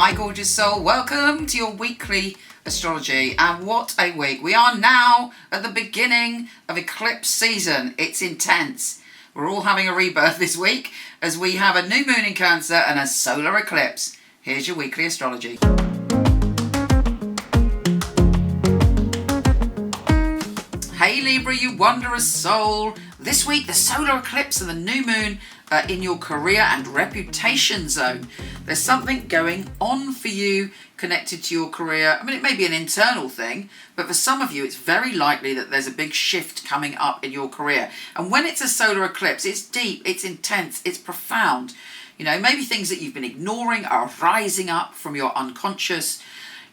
my gorgeous soul. Welcome to your weekly astrology, and what a week. We are now at the beginning of eclipse season. It's intense. We're all having a rebirth this week as we have a new moon in Cancer and a solar eclipse. Here's your weekly astrology. Hey Libra, you wondrous soul. This week, the solar eclipse and the new moon are in your career and reputation zone. There's something going on for you connected to your career. I mean, it may be an internal thing, but for some of you, it's very likely that there's a big shift coming up in your career. And when it's a solar eclipse, it's deep, it's intense, it's profound. You know, maybe things that you've been ignoring are rising up from your unconscious.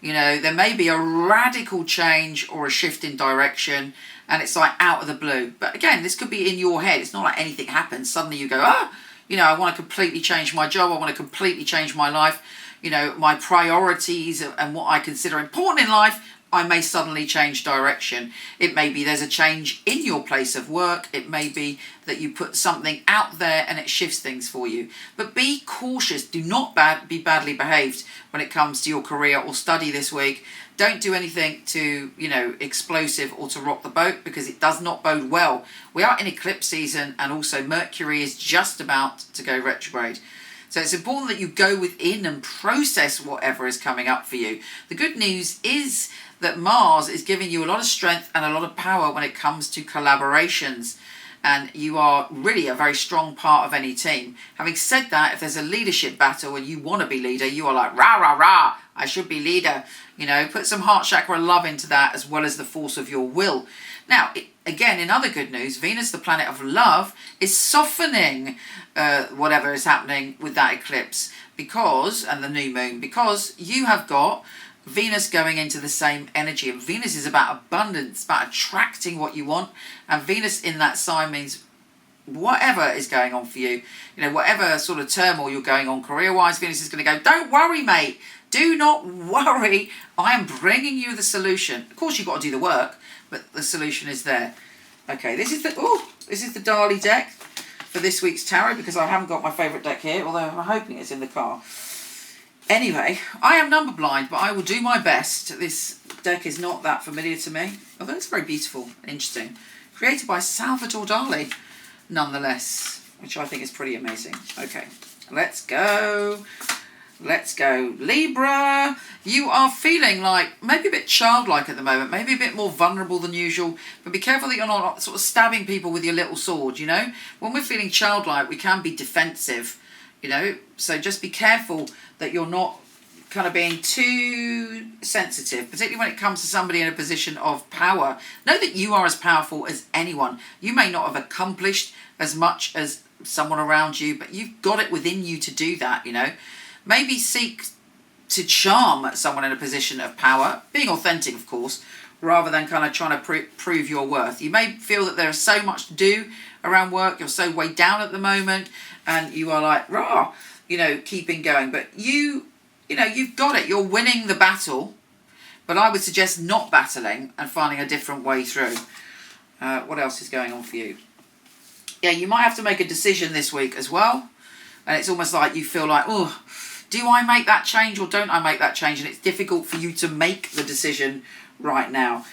You know, there may be a radical change or a shift in direction, and it's like out of the blue. But again, this could be in your head. It's not like anything happens. Suddenly you go, I want to completely change my job. I want to completely change my life. You know, my priorities and what I consider important in life, I may suddenly change direction. It may be there's a change in your place of work. It may be that you put something out there and it shifts things for you. But be cautious. Do not be badly behaved when it comes to your career or study this week. Don't do anything to, explosive or to rock the boat, because it does not bode well. We are in eclipse season, and also Mercury is just about to go retrograde. So it's important that you go within and process whatever is coming up for you. The good news is that Mars is giving you a lot of strength and a lot of power when it comes to collaborations. And you are really a very strong part of any team. Having said that, if there's a leadership battle and you want to be leader, you are like, rah, rah, rah, I should be leader. Put some heart chakra love into that, as well as the force of your will. Now, again, in other good news, Venus, the planet of love, is softening whatever is happening with that eclipse and the new moon, because you have got Venus going into the same energy. And Venus is about abundance, about attracting what you want. And Venus in that sign means whatever is going on for you, whatever sort of turmoil you're going on career-wise, Venus is going to go, don't worry, mate. Do not worry. I am bringing you the solution. Of course, you've got to do the work, but the solution is there. Okay, this is the Dali deck for this week's tarot, because I haven't got my favourite deck here, although I'm hoping it's in the car. Anyway, I am number blind, but I will do my best. This deck is not that familiar to me, although it's very beautiful and interesting. Created by Salvador Dali, nonetheless, which I think is pretty amazing. Okay, let's go. Let's go. Libra, you are feeling like maybe a bit childlike at the moment, maybe a bit more vulnerable than usual, but be careful that you're not sort of stabbing people with your little sword, When we're feeling childlike, we can be defensive, so just be careful that you're not kind of being too sensitive, particularly when it comes to somebody in a position of power. Know that you are as powerful as anyone. You may not have accomplished as much as someone around you, but you've got it within you to do that, Maybe seek to charm someone in a position of power, being authentic, of course, rather than kind of trying to prove your worth. You may feel that there is so much to do around work, you're so weighed down at the moment, and you are like, rah, keeping going. But you've got it. You're winning the battle, but I would suggest not battling and finding a different way through. What else is going on for you? Yeah, you might have to make a decision this week as well, and it's almost like you feel like, oh, do I make that change or don't I make that change? And it's difficult for you to make the decision right now.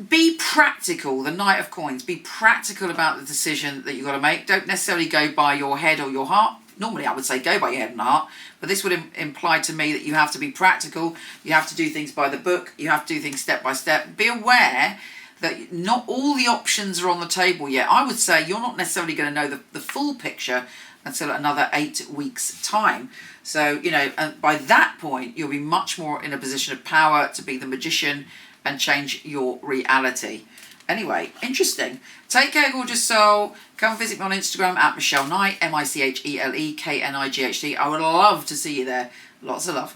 Be practical, the Knight of Coins. Be practical about the decision that you've got to make. Don't necessarily go by your head or your heart. Normally I would say go by your head and heart, but this would imply to me that you have to be practical. You have to do things by the book. You have to do things step by step. Be aware that not all the options are on the table yet. I would say you're not necessarily going to know the full picture until another 8 weeks' time. So, and by that point, you'll be much more in a position of power to be the magician and change your reality. Anyway, interesting. Take care, gorgeous soul. Come visit me on Instagram at Michele Knight, MicheleKnight. I would love to see you there. Lots of love.